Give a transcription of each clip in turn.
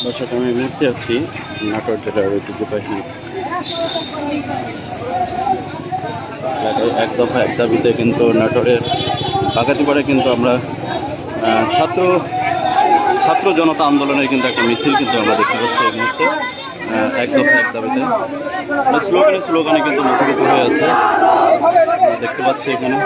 দর্শক, আমি মুহূর্তে আছি নাটোর জেলার ঐতিহ্যবাহী এক দফা এক দাবিতে কিন্তু নাটোরের বাগাতিপাড়ায় কিন্তু আমরা ছাত্র জনতা আন্দোলনের কিন্তু একটা মিছিল কিন্তু আমরা দেখতে পাচ্ছি এই মুহূর্তে। এক দফা এক দাবিতে স্লোগানে কিন্তু মুখরিত হয়ে আছে, দেখতে পাচ্ছি এখানে।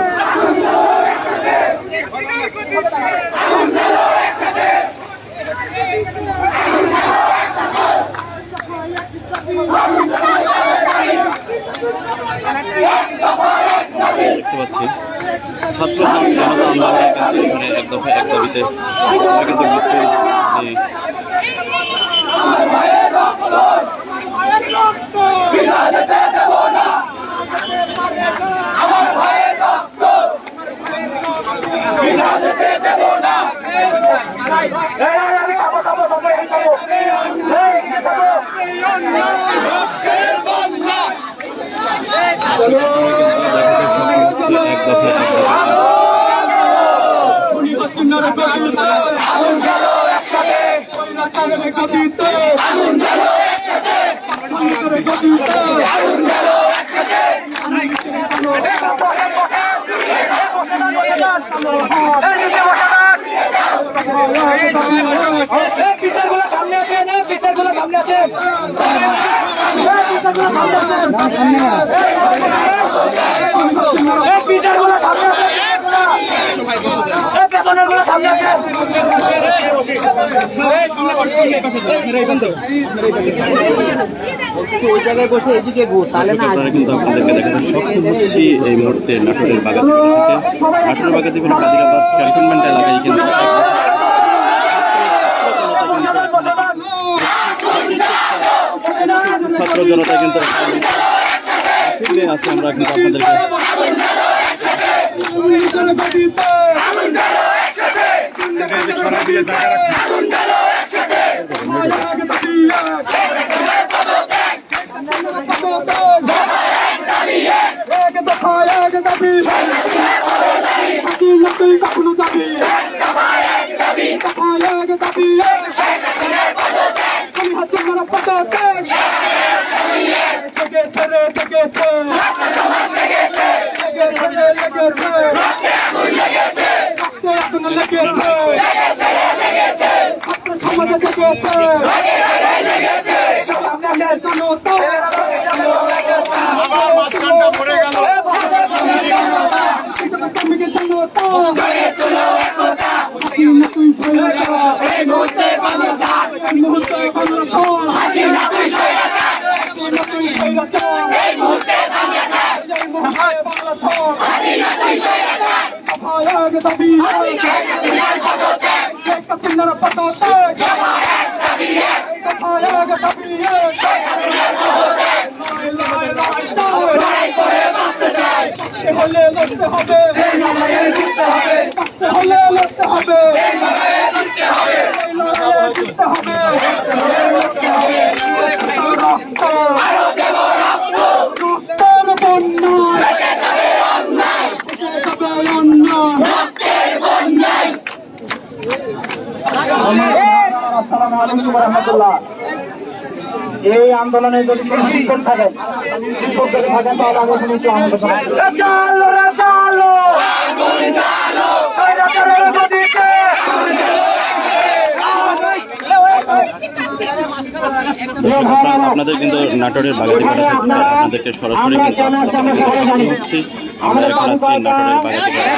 দেখতে পাচ্ছি ছাত্র জনতা আন্দোলনের কিন্তু এখানে এক দফা এক দাবিতে কিন্তু মিছিল এই মুহূর্তে নাটোরের বাগাতিপাড়া কাদিরাবাদ ক্যান্টনমেন্ট এলাকায় কিন্তু ছাত্র জনতা কিন্তু আছে। আমরা কিন্তু আপনাদেরকে এই আন্দোলনে যদি কোনো শিক্ষক থাকে তাহলে আমি শুনেছি আপনাদের কিন্তু নাটোরের বাগাতিপাড়া আপনাদেরকে সরাসরি হচ্ছি। আমরা এখন আছি নাটোরের বাগাতিপাড়া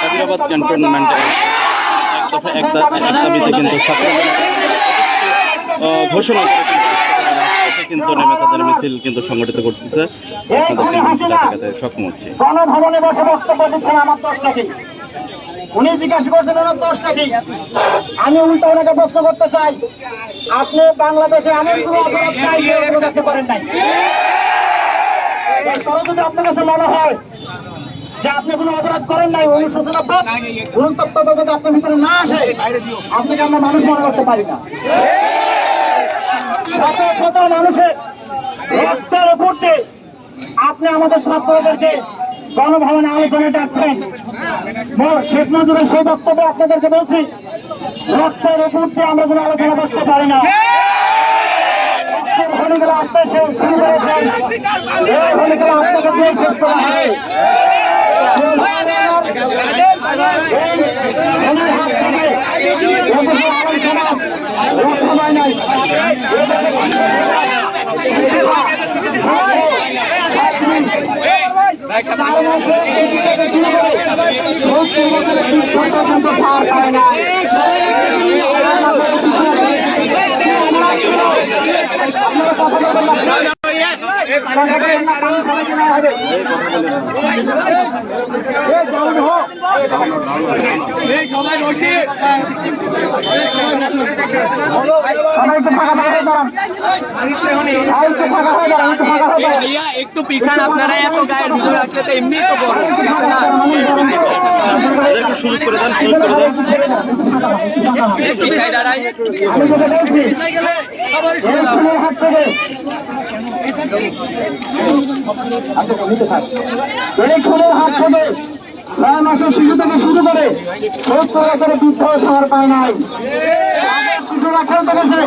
কাদিরাবাদ ক্যান্টনমেন্টে এক দাবিতে কিন্তু ছাত্র ঘোষণা করে কিন্তু নেমে তাদের মিছিল কিন্তু সংগঠিত করতেছে। সক্ষম হচ্ছে গণভবনে বসে বক্তব্য দিচ্ছেন আমার দোষটা কি? উনি জিজ্ঞাসা করছেন ওনার দোষটা কি? আমি উল্টা ওনাকে প্রশ্ন করতে চাই, আপনি বাংলাদেশে এমন কোন অপরাধ নাই যে দেখতে পারেন নাই? যদি আপনার কাছে মনে হয় যে আপনি কোনো অপরাধ করেন নাই, অনুশোচনা বোধ অনুতপ্ততা যদি আপনার ভিতরে না আসে, আপনাকে আমরা মানুষ মনে করতে পারি না। শত শত মানুষের রক্তের উপর দিয়ে আপনি আমাদের ছাত্রদেরকে গণভবনে আলোচনা ডাকছেন। শেখ মুজিবের সেই বক্তব্যে আপনাদেরকে বলছি, রক্তের উপর দিয়ে আমরা কোনো আলোচনা করতে পারি না। খনিগুলো আসতে শুরু করেছেন, এই খনিগুলো আপনাকে দিয়ে শেষ করা হয়। একটু পিছান আপনারা, এত গায়ের ভিতরে আসলে তো এমনি তো বড় একটু সুযোগ করে দেন, সুযোগ করে দেন। একটু পিছায় দাঁড়ায়। এই খুনের হাত থেকে 6 মাসের শিশু থেকে শুরু করে 70 বছরের বৃদ্ধ ছাড় পায় নাই। শিশুরা খেলতে গেছে,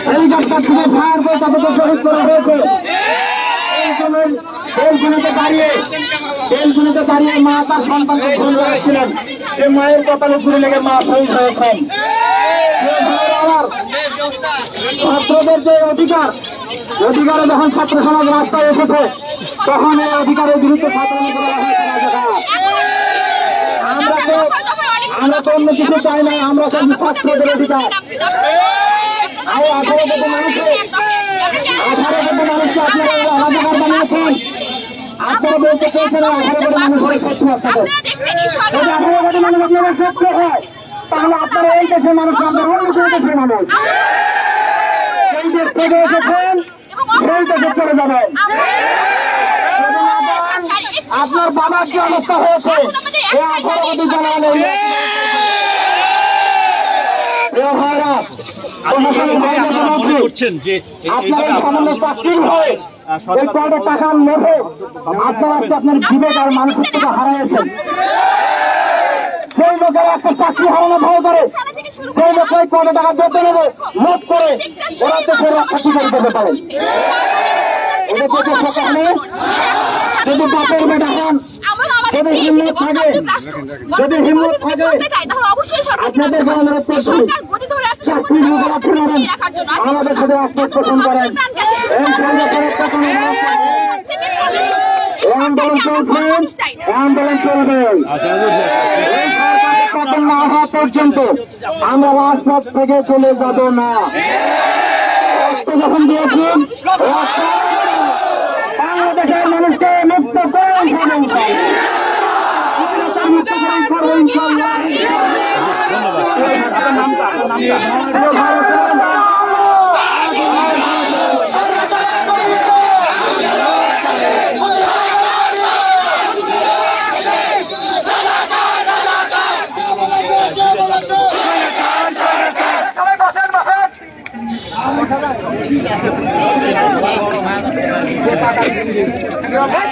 হেলিকপ্টার থেকে ফায়ার করে তাদেরকে শহীদ করা হয়েছে। বেলগুলিতে দাঁড়িয়ে মা তার সন্তানকে খুন করেছিলেন, সে মায়ের কপালে ঘুরে লেগে মা শহীদ হয়েছেন। ছাত্রদের যে অধিকারে যখন ছাত্র সমাজ রাস্তায় এসেছে, তখন এই অধিকারের বিরুদ্ধে আমরা তো অন্য কিছু চাই না, আমরা চাই ছাত্রদের অধিকার। 18 কোটি মানুষকে আপনারা রাজাকার বানিয়েছেন। আপনারা বলতে চেয়েছেন 18 কোটি মানুষের শত্রু আপনাদের। যদি 18 কোটি মানুষ আপনাদের শত্রু হয়, তাহলে আপনারা এই দেশের মানুষ, আপনার অন্য কোনো দেশের মানুষ। এই দেশ থেকে এসেছেন, সেই দেশে চলে যাবেন। আপনার বাবার যে অবস্থা হয়েছে, এই 18 কোটি জনগণের আপনার সামান্য চাকরি হয়ে এই কয়টা টাকার লোভে আপনার আজকে আপনার বিবেক আর মানুষের থেকে হারাইছেন। সেই লোকের একটা চাকরি হারানো ভয় করে, সেই লোকের কয়টা টাকা বেতন নেবে লোভ করে ওরা দেশের রক্ষা কি করে দিতে পারে। এটা দেশের সকালে যদি বাপের বেটা হন, যদি হিম্মত থাকে, আপনাদের অনুরোধ করছি চাকরি আমাদের সাথে একমত পোষণ করেন। আন্দোলন চলছে, আন্দোলন চলবে। পতন না হওয়া পর্যন্ত আমরা রাজপথ থেকে চলে যাব না। যখন দিয়েছেন বাংলাদেশের মানুষকে মুক্ত করেন,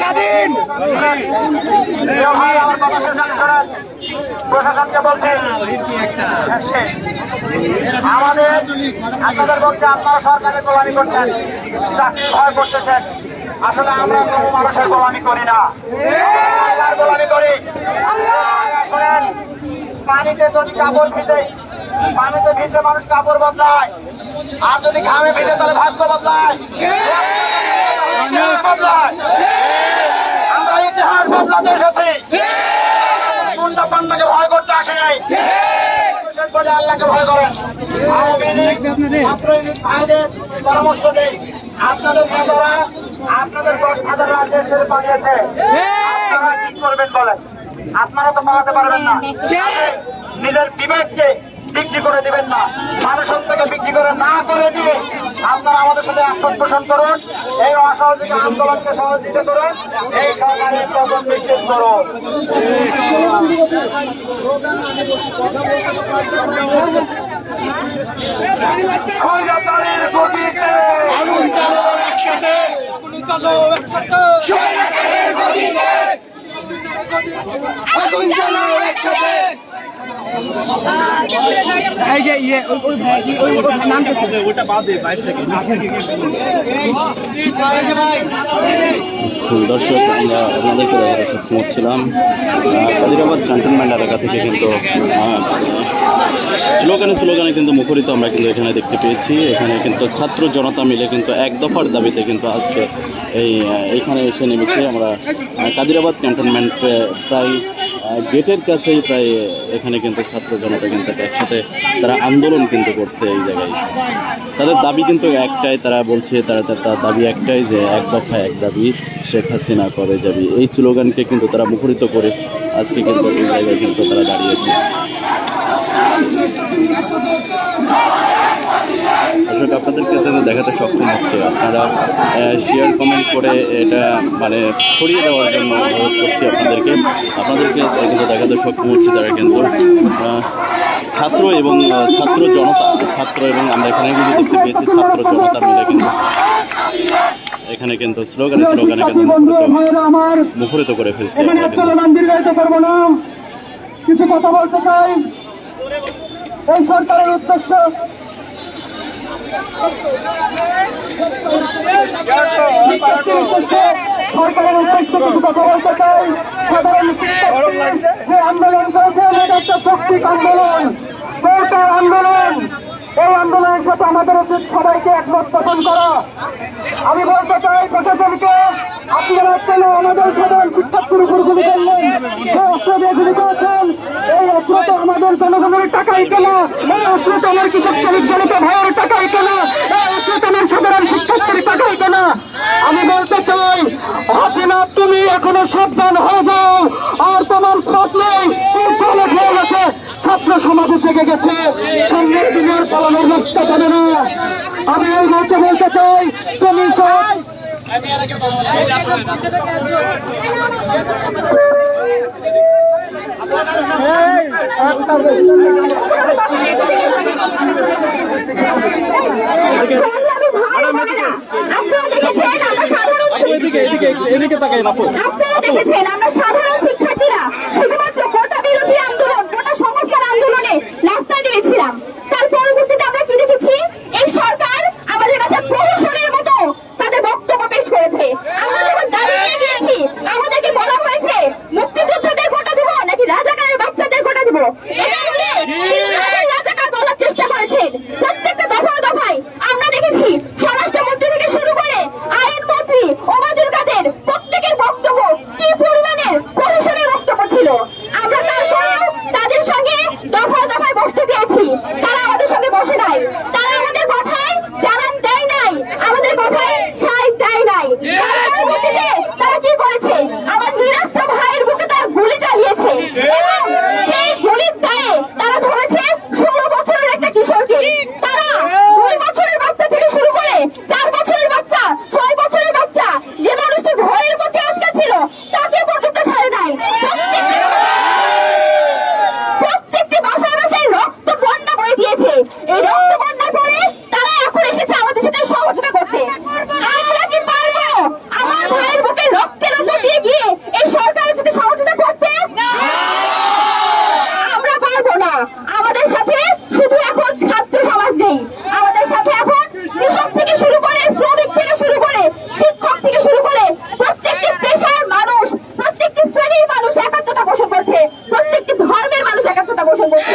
স্বাধীন প্রশাসনকে বলছে আমাদের আপনাদের বলছে আপনারা সরকারের গোলামি করছেন, চাকরি ভয় করতেছেন। আসলে আমরা কোনো মানুষের গোলামি করি না, আল্লাহর গোলামি করি। পানিতে যদি কাপড় ভিজে, পানিতে ভিজে মানুষ কাপড় বদলায়, আর যদি ঘামে ভিজে তাহলে ভাগ্য বদলায়। আমরা ইতিহাস বদলাতে এসেছি, গুন্ডা পান্ডাকে ভয় করতে আসে নাই, আল্লাহকে ভয় করেন। ভাইদের পরামর্শ দেই, আপনাদের নেতারা আপনাদের 10,000 দেশ ছেড়ে পাঠিয়েছে, আপনারা কি করবেন বলেন? আপনারা তো পালাতে পারবেন না। নিজের বিবেককে বিক্রি করে দিবেন না, মানুষের থেকে বিক্রি করে না করে দিয়ে আপনারা আমাদের সাথে একমত পোষণ করুন। এই অসহযোগী আন্দোলনকে সহযোগিতা করুন, এই সরকারের পতন নিশ্চিত করুন। আগুন জ্বালাও একসাথে। এই যে ইয়ে ওই নাম ওটা বাদ দে বাইরে থেকে দর্শক আমরা আপনাদেরকে দেখাতে সক্ষম হচ্ছিলাম কাদিরাবাদ ক্যান্টনমেন্ট এলাকা থেকে কিন্তু স্লোগানে কিন্তু মুখরিত আমরা কিন্তু এখানে দেখতে পেয়েছি। এখানে কিন্তু ছাত্র জনতা মিলে কিন্তু এক দফার দাবিতে কিন্তু আজকে এইখানে এসে নেমেছে। আমরা কাদিরাবাদ ক্যান্টনমেন্ট প্রায় গেটের কাছেই প্রায় এখানে কিন্তু ছাত্র জনতা কিন্তু একসাথে তারা আন্দোলন কিন্তু করছে এই জায়গায়। তাদের দাবি কিন্তু একটাই, তারা বলছে তার দাবি একটাই যে এক দফা এক দাবি, শেখ হাসিনা কবে যাবি। এই স্লোগানকে কিন্তু তারা মুখরিত করে আজকে কিন্তু এই জায়গায় কিন্তু তারা দাঁড়িয়েছে। আসলে আপনাদেরকে দেখাতে সক্ষম হচ্ছে, আপনারা শেয়ার কমেন্ট করে এটা মানে ছড়িয়ে দেওয়ার জন্য অনুরোধ করছি আপনাদেরকে কিন্তু দেখাতে সক্ষম হচ্ছে। তারা কিন্তু ছাত্র এবং আমরা এখানে কিন্তু দেখতে পেয়েছি ছাত্র জনতা মিলে কিন্তু এখানে কিন্তু স্লোগানে মুখরিত করে ফেলছে। দীর্ঘায়িত করবো না, কিছু কথা বলতে চাই। এই সরকারের উদ্দেশ্য কিছু কথা বলতে চাই। সাধারণ যে আন্দোলন করেছেন এটা একটা শক্তি আন্দোলন, সরকার আন্দোলন। এই আন্দোলনের সাথে আমাদের উচিত সবাইকে একমত পোষণ করা। আমি বলতে চাই প্রশাসনকে, আপনারা কেন আমাদের সাধারণ শিক্ষার্থীর উপর গুলি করলেন, যে অস্ত্র দিয়ে গুলি করেছেন, এই অস্ত্র তো আমাদের জনগণের টাকাই কেনা, এই অস্ত্র তো আমার কৃষক শ্রমিক জনতা ভাইয়ের টাকাই কেনা, এই অস্ত্র তো আমার সাধারণ শিক্ষার্থীর টাকাই কেনা। আমি বলতে চাই হাসিনা, তুমি এখনো সাবধান হয়ে যাও, আর তোমার স্রোত নেই, চলে খেয়ে গেছে, ছাত্র সমাজে জেগে গেছে, সামনের দিনের পালানোর রাস্তা জানে না। আমি এই মুহূর্তে বলতে চাই তুমি সব এদিকে তাকাই না। আমরা সাধারণ শিক্ষার্থীরা শুধুমাত্র কোটা বিরোধী আন্দোলন, কোটা সংস্কার আন্দোলনে রাস্তায় নেমেছিলাম। তার পরবর্তীতে আমরা কি দেখেছি, এই সরকার আমাদের কাছে প্রহসনের মতো তাদের বক্তব্য পেশ করেছে। আমরা যখন দাবি নিয়ে গিয়েছি, আমাদেরকে বলা হয়েছে মুক্তিযোদ্ধাদের কোটা দিব নাকি রাজাকারের বাচ্চাদের কোটা দিব। এটা বলে রাজাকার বলার চেষ্টা করেছেন। প্রত্যেকটা দফায় আমরা দেখেছি স্বরাষ্ট্রমন্ত্রী থেকে শুরু করে আইনমন্ত্রী ওবায়দুল কাদের প্রত্যেকের বক্তব্য কি পরিমাণের প্রশাসনের বক্তব্য ছিল। আমরা তারপরেও তাদের সঙ্গে দফায় বসতে চেয়েছি, তারা আমাদের সঙ্গে বসে নাই, তারা আমাদের কথায় জানান দেয় নাই, আমাদের কথায় সায় দেয় নাই। পরবর্তীতে তারা কি করেছে, আমার নিরাস্ত ভাইয়ের বুকে তারা গুলি চালিয়েছে এবং সেই গুলির দায়ে তারা ধরেছে 16 বছরের একটা কিশোরকে। তারা 2 বছরের বাচ্চা থেকে শুরু করে 4 বছরের বাচ্চা, 6 বছরের বাচ্চা, যে মানুষটি ঘরের মধ্যে আটকা ছিল তাকে পর্যন্ত ছাড়ে নাই। প্রত্যেকটি বাসায় রক্ত বন্যা বয়ে দিয়েছে। এই রক্ত বন্যার পরে তারা এখন এসেছে আমাদের সাথে সহযোগিতা করতে। আমরা কি পারবো আমার ভাইয়ের বুকে রক্তের রক্ত দিয়ে গিয়ে এই সরকারের সাথে সহযোগিতা করতে? আমরা পারবো না। আমাদের সাথে শুধু এখন ছাত্র সমাজ নেই, আমাদের সাথে এখন কৃষক থেকে শুরু করে, শ্রমিক থেকে শুরু করে, শিক্ষক থেকে শুরু করে প্রত্যেকটি পেশার মানুষ, প্রত্যেকটি শ্রেণীর মানুষ একাত্মতা পোষণ করছে, প্রত্যেকটি ধর্মের মানুষ একাত্মতা পোষণ করছে।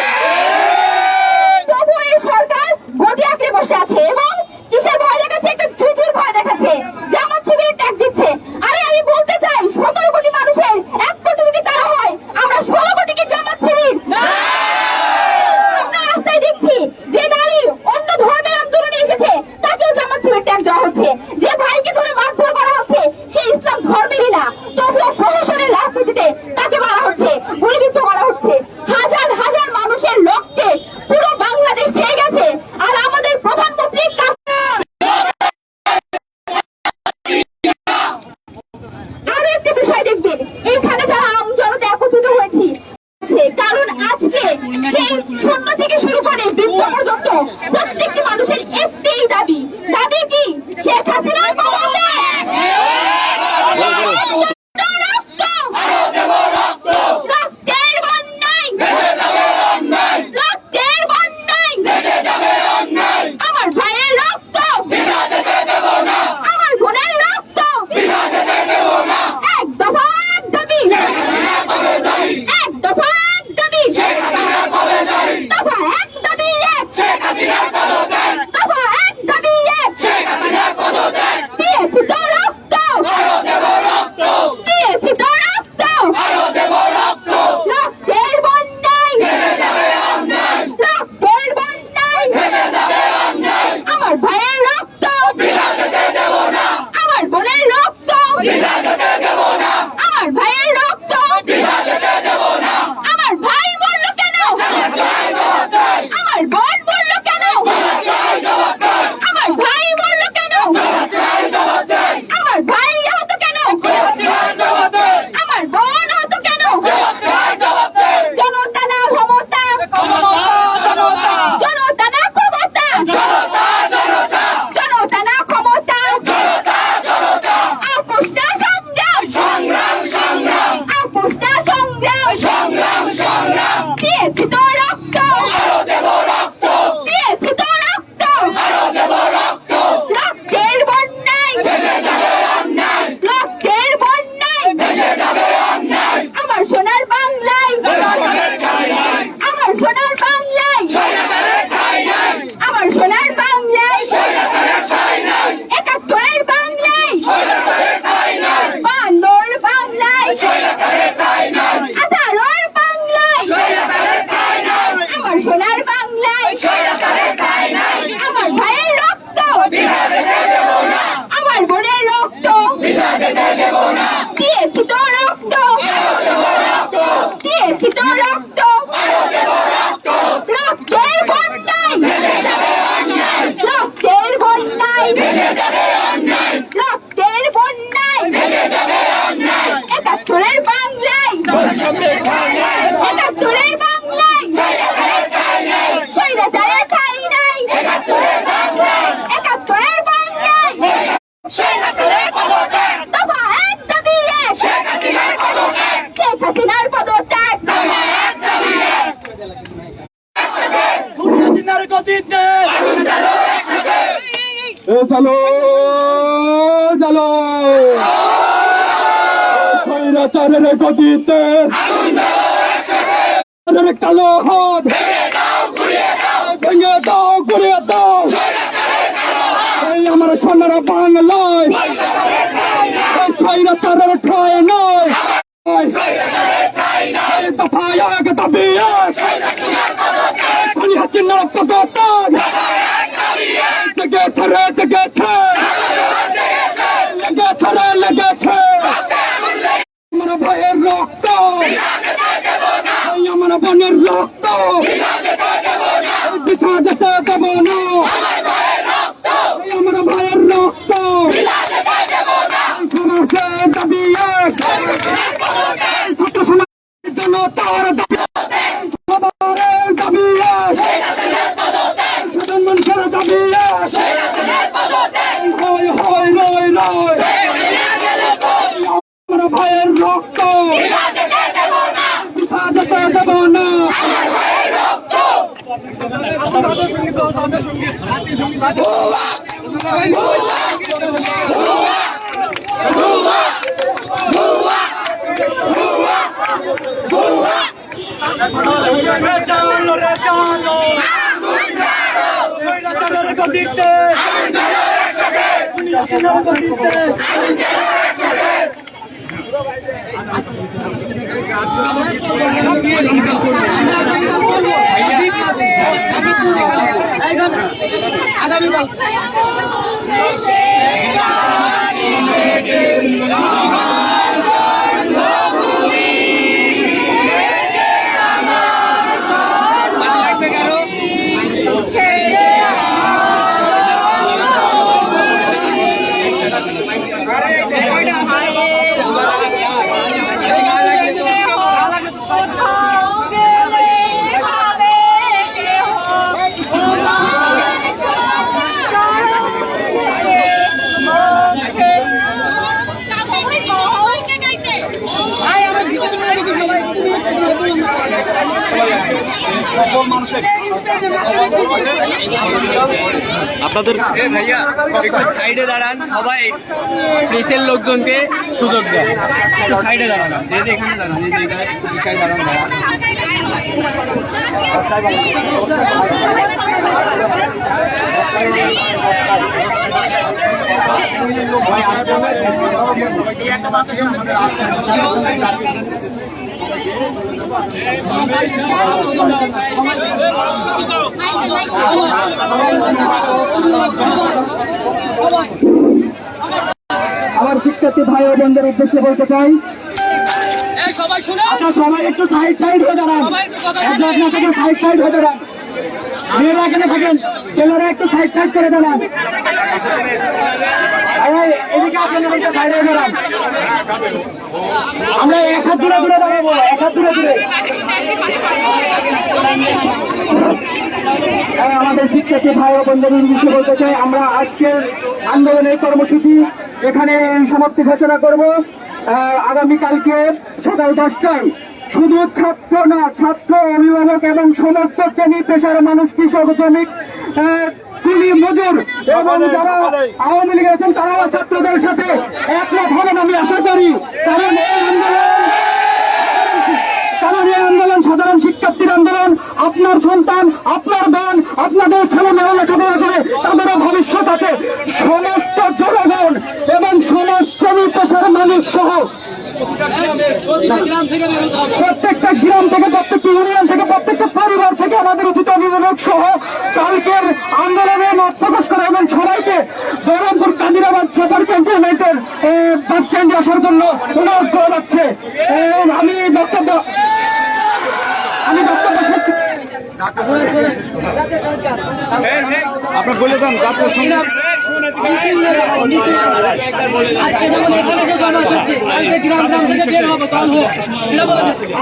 তবু এই সরকার গদি আঁকড়ে বসে আছে এবং কিসের ভয় দেখাচ্ছে, একটা জুজুর ভয় দেখাচ্ছে, জামাত শিবিরের ট্যাগ দিচ্ছে। আরে আমি বলতে চাই 17 কোটি মানুষের 1 কোটি যদি তারা হয়, আমরা 16 কোটি কি জামাত শিবির? জালো জালো স্বৈরাচারের গতিতে কালো হাত ভেঙে দাও ঘুরিয়ে দাও এই আমার সোনারা বাংলায় স্বৈরাচারের ঠাঁই নয় দফায় এক দাবি এক আমি হচ্ছি নরপদাতাজ জেগেছে রে জেগেছে লেগেছে রে লেগেছে আমার ভাইয়ের রক্ত আমার বোনের রক্ত পিঠা যেতে দেব না আমার ভাইয়ের রক্ত সমাজের দাবি এক ছাত্র সমাজের জন্য তার দাবি সবার দাবি এক সাধারণ মানুষের দাবি এক হয় হয় নয় নয় আমার ভাইয়ের রক্ত পিঠা যেতে দেব না আপনাদের ভাইয়া একটু সাইডে দাঁড়ান, সবাই প্রেসের লোকজনকে সুযোগ দেয়, একটু সাইডে দাঁড়ান, এই যে এখানে দাঁড়ান, এই যে এখানে দাঁড়ান আমার শিক্ষার্থী ভাই ও বোনদের উদ্দেশ্যে বলতে চাই, আচ্ছা সবাই একটু সাইড সাইড হয়ে দাঁড়ান, সাইড সাইড হয়ে দাঁড়ান, মেয়েরা এখানে থাকেন, ছেলেরা একটু সাইড সাইড করে দাঁড়ান, এদিকে আসেন, এদিকে সাইড হয়ে দাঁড়ান, আমরা এক হাত দূরে দূরে দাঁড়াবো, এক হাত দূরে দূরে। আমাদের শিক্ষার্থী ভাই ও বোনদের উদ্দেশ্যে বলতে চাই, আমরা আজকের আন্দোলনের কর্মসূচি এখানে সমাপ্তি ঘোষণা করব। আগামীকালকে সকাল 10টায় শুধু ছাত্র না, ছাত্র, অভিভাবক এবং সমস্ত শ্রেণী পেশার মানুষ, কৃষক, শ্রমিক, কুলি, মজুর এবং যারা আওয়ামী লীগ আছেন তারাও ছাত্রদের সাথে একমত হবেন আমি আশা করি। কারণ এই আন্দোলন সাধারণ শিক্ষার্থীর আন্দোলন। আপনার সন্তান, আপনার বোন, আপনাদের ছেলে মেয়ে লেখাপড়া করে, তাদেরও ভবিষ্যৎ আছে। সমস্ত জনগণ এবং সমাজ শ্রেণী পেশার মানুষ সহ প্রত্যেকটা গ্রাম থেকে, প্রত্যেকটা ইউনিয়ন থেকে, প্রত্যেকটা পরিবার থেকে আমাদের উচিত অভিভাবক সহ কালকের আন্দোলনে মত প্রকাশ করা এবং সবাইকে বহরমপুর কাদিরাবাদ ছাপার ক্যান্টনমেন্টের বাস স্ট্যান্ডে আসার জন্য অনুরোধ করা যাচ্ছে। আমি বক্তব্য আপনার বলে দেন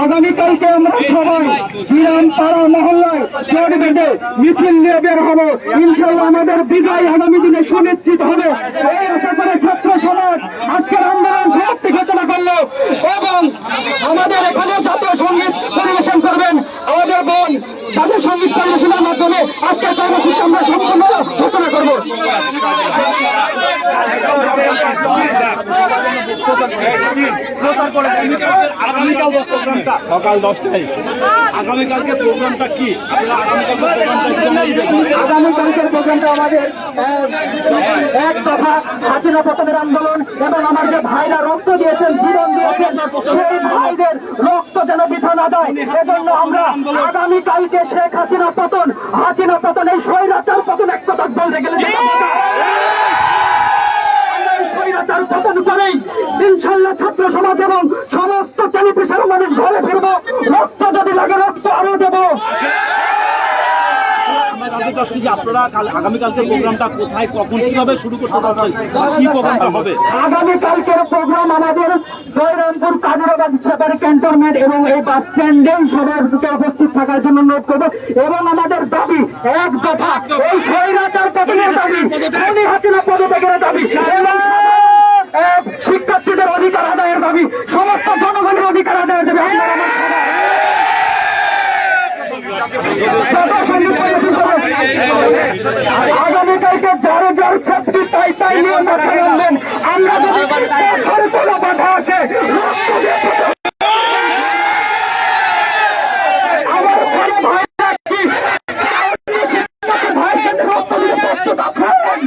আগামীকালকে আমরা সবাই গ্রাম, পাড়া, মহল্লায় জোট বেঁধে মিছিল নিয়ে বের হব। ইনশাল্লাহ আমাদের বিজয় আগামী দিনে সুনিশ্চিত হবে। এই আশা করে ছাত্র সমাজ আজকের আন্দোলন সমাপ্তি ঘোষণা করল এবং আমাদের এখানে জাতীয় সঙ্গীত পরিবেশন করবেন আমাদের বোন। জাতীয় সঙ্গীত পরিবেশনের মাধ্যমে আজকের কর্মসূচি আমরা সম্পূর্ণ ঘোষণা করব। সকাল 10টায় আগামীকালকে প্রোগ্রামটা কি? আগামীকালকের প্রোগ্রামটা আমাদের এক দফা হাসিনা পতনের আন্দোলন এবং আমার যে ভাইরা রক্ত দিয়েছেন, জীবন দিয়েছেন, সেই ভাইদের রক্ত যেন বৃথা না যায়, এজন্য আমরা আগামীকালকে শেখ হাসিনা পতন এই স্বৈরাচার পতন এক কথা বলতে গেলে স্বৈরাচার পতন করেই ইনশাল্লাহ ছাত্র সমাজ এবং সমস্ত শ্রেণী পেশার মানুষ ঘরে ফিরবো। রক্ত যদি লাগে রক্ত আরো দেবো। আমরা জানতে চাচ্ছি যে আপনারা আগামীকালকের প্রোগ্রামটা কোথায়, কখন, কিভাবে শুরু করতে চাচ্ছেন, কি প্রোগ্রামটা হবে? আগামীকালকের প্রোগ্রাম আমাদের জয়রামপুর কাদিরাবাদ সেপারি ক্যান্টনমেন্ট এবং এই বাস স্ট্যান্ডেই সবাইকে উপস্থিত থাকার জন্য অনুরোধ করবো। এবং আমাদের দাবি এক দফা, এই স্বৈরাচার পতনের দাবি, খুনি হাসিনা পদত্যাগের দাবি, এবং শিক্ষার্থীদের অধিকার আদায়ের দাবি, সমস্ত জনগণের অধিকার আদায়ের দাবি। আপনারা আমার আগামীকালকে যারা যার ছাত্রী তাই তাই নিয়ে মাঠে নামবেন। আমরা যদি কোনো বাধা আসে আমার ছোট ভাইরা কি ভাইয়ের সাথে রক্ত দিতে প্রস্তুত আছেন?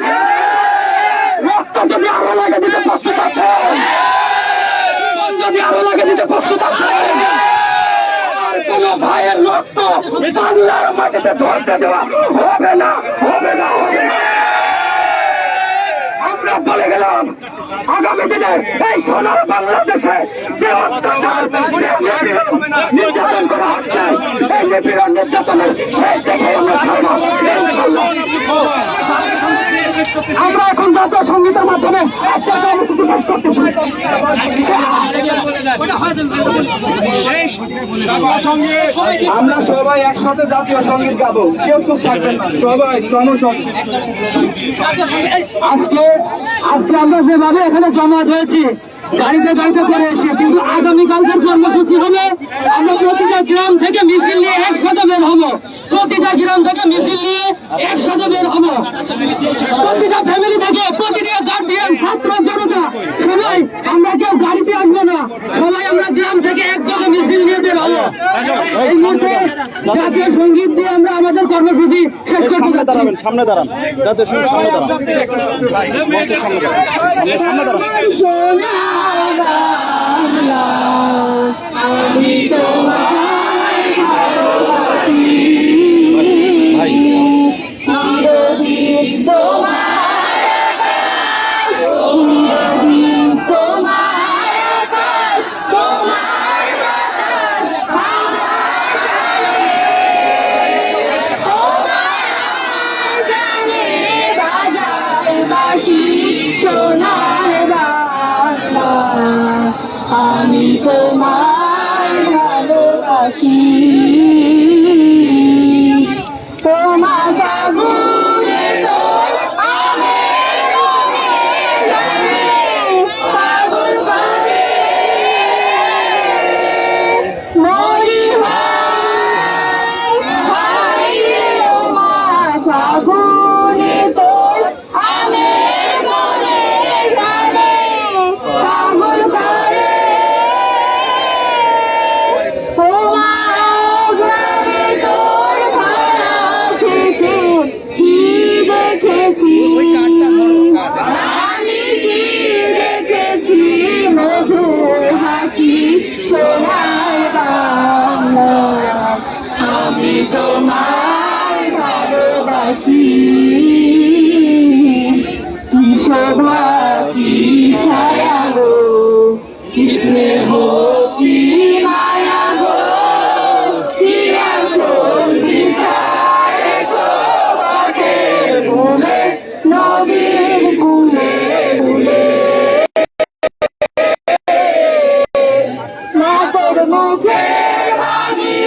রক্ত যদি আরো লাগে দিতে প্রস্তুত আছেন? যদি আরো লাগে দিতে প্রস্তুত আছেন? কোন ভাইয়ের রক্ত বাংলার মাটিতে ধরতে দেওয়া হবে না, হবে না, হবে না। আমরা বলে গেলাম আগামী দিনে এই সোনার বাংলাদেশে যে অত্যাচার নির্যাতন করা হচ্ছে, সেই নিপীড়ন নির্যাতনের শেষ দেখে আমরা ছাড়ব। আমরা এখন জাতীয় সঙ্গীতের মাধ্যমে একটা কর্মসূচি পেশ করতেছি। আমরা সবাই একসাথে জাতীয় সঙ্গীত গাবো, কেউ চুপ থাকবেন না, সবাই জনসংগীত। আজকে আমরা যেভাবে এখানে জমায়েত হয়েছি গাড়িতে করে এসে, কিন্তু আগামীকালকের কর্মসূচি হবে আমরা প্রতিটা গ্রাম থেকে মিছিল নিয়ে একসাথে বের হবো। প্রতিটা গ্রাম থেকে মিছিল নিয়ে একসাথে বের হবো। প্রতিটা ফ্যামিলি থেকে, প্রতিটা গার্জিয়ান, ছাত্র জনতা সবাই, আমরা কেউ গাড়িতে আসবো না, সবাই আমরা গ্রাম থেকে একযোগে মিছিল নিয়ে বের হবো। এই মুহূর্তে জাতীয় সঙ্গীত দিয়ে আমরা আমাদের কর্মসূচি শেষ করতে যাচ্ছি। সামনে দাঁড়ান, জাতীয় সঙ্গীত সামনে দাঁড়ান, সামনে দাঁড়ান। আমি তোমায় ভালোবাসি, তোমার ফাগুনে তোর আমের রঙে রঙে ফাগুন করে মরি হায় হায় রে তোমার ফাগুনে তোর আমের মনে প্রাণে ফাগুন করে আমি তোমায় ভালোবাসি, কি শোভা কি ছায়া গো, কি স্নেহ কি মায়া গো, কি আসল বিচারেছো বাটের ভুলে নদীর কূলে কূলে মাতর মুখের বাণী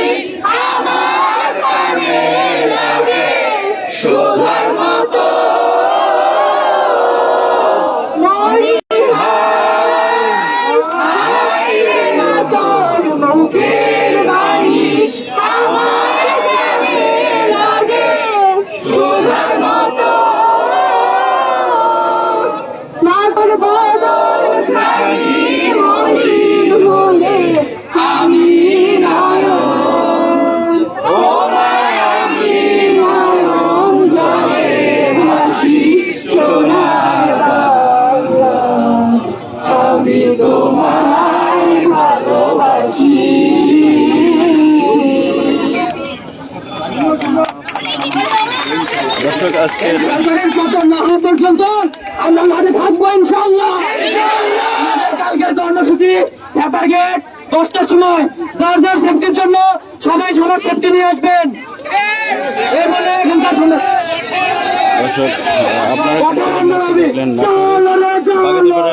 আমার কানে লাগে শোভার মতো আজকের সরকারের পতন না হওয়া পর্যন্ত আমরা মাঠে থাকবো ইনশাআল্লাহ। আমাদের কালকের কর্মসূচি সেপার গেট 10টার সময়। যার যার সেফটির জন্য সবাই সবার সেফটি নিয়ে আসবেন। এই বলে এখানকার শুনে দর্শক আপনারা কিন্তু দেখলেন না বাগাতিপাড়া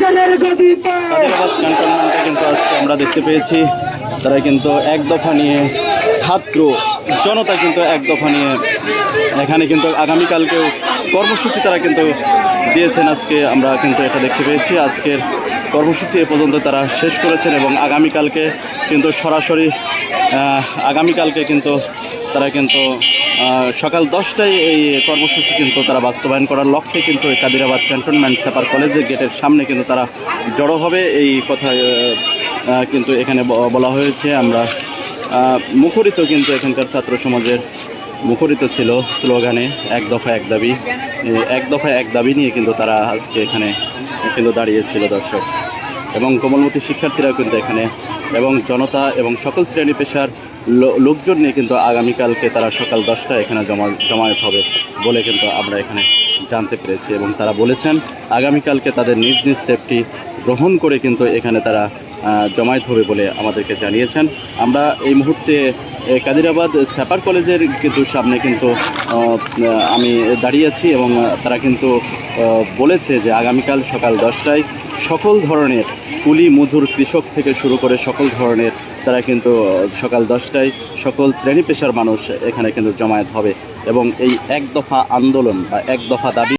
কাদিরাবাদ ক্যান্টনমেন্টে কিন্তু আজকে আমরা দেখতে পেয়েছি তারা কিন্তু এক দফা নিয়ে ছাত্র জনতা কিন্তু এক দফা নিয়ে এখানে কিন্তু আগামীকালকেও কর্মসূচি তারা কিন্তু দিয়েছেন। আজকে আমরা কিন্তু এটা দেখতে পেয়েছি আজকের কর্মসূচি এ পর্যন্ত তারা শেষ করেছেন এবং আগামীকালকে কিন্তু সরাসরি আগামীকালকে কিন্তু তারা কিন্তু সকাল 10টায় এই কর্মসূচি কিন্তু তারা বাস্তবায়ন করার লক্ষ্যে কিন্তু এই কাদিরাবাদ ক্যান্টনমেন্ট সেপার কলেজের গেটের সামনে কিন্তু তারা জড়ো হবে এই কথা কিন্তু এখানে বলা হয়েছে। আমরা মুখরিত কিন্তু এখানকার ছাত্র সমাজের মুখরিত ছিল স্লোগানে এক দফা এক দাবি, এক দফা এক দাবি নিয়ে কিন্তু তারা আজকে এখানে কিন্তু দাঁড়িয়েছিল দর্শক। এবং কোমলমতি শিক্ষার্থীরাও কিন্তু এখানে এবং জনতা এবং সকল শ্রেণী পেশার লোকজন নিয়ে কিন্তু আগামীকালকে তারা সকাল 10টায় এখানে জমায়েত হবে বলে কিন্তু আমরা এখানে জানতে পেরেছি। এবং তারা বলেছেন আগামীকালকে তাদের নিজ নিজ সেফটি গ্রহণ করে কিন্তু এখানে তারা জমায়েত হবে বলে আমাদেরকে জানিয়েছেন। আমরা এই মুহূর্তে কাদিরাবাদ সেপার কলেজের কিন্তু সামনে কিন্তু আমি দাঁড়িয়ে আছি এবং তারা কিন্তু বলেছে যে আগামীকাল সকাল 10টায় সকল ধরনের কুলি মজুর কৃষক থেকে শুরু করে সকল ধরনের তারা কিন্তু সকাল 10টায় সকল শ্রেণী পেশার মানুষ এখানে কিন্তু জমায়েত হবে এবং এই এক দফা আন্দোলন বা এক দফা দাবি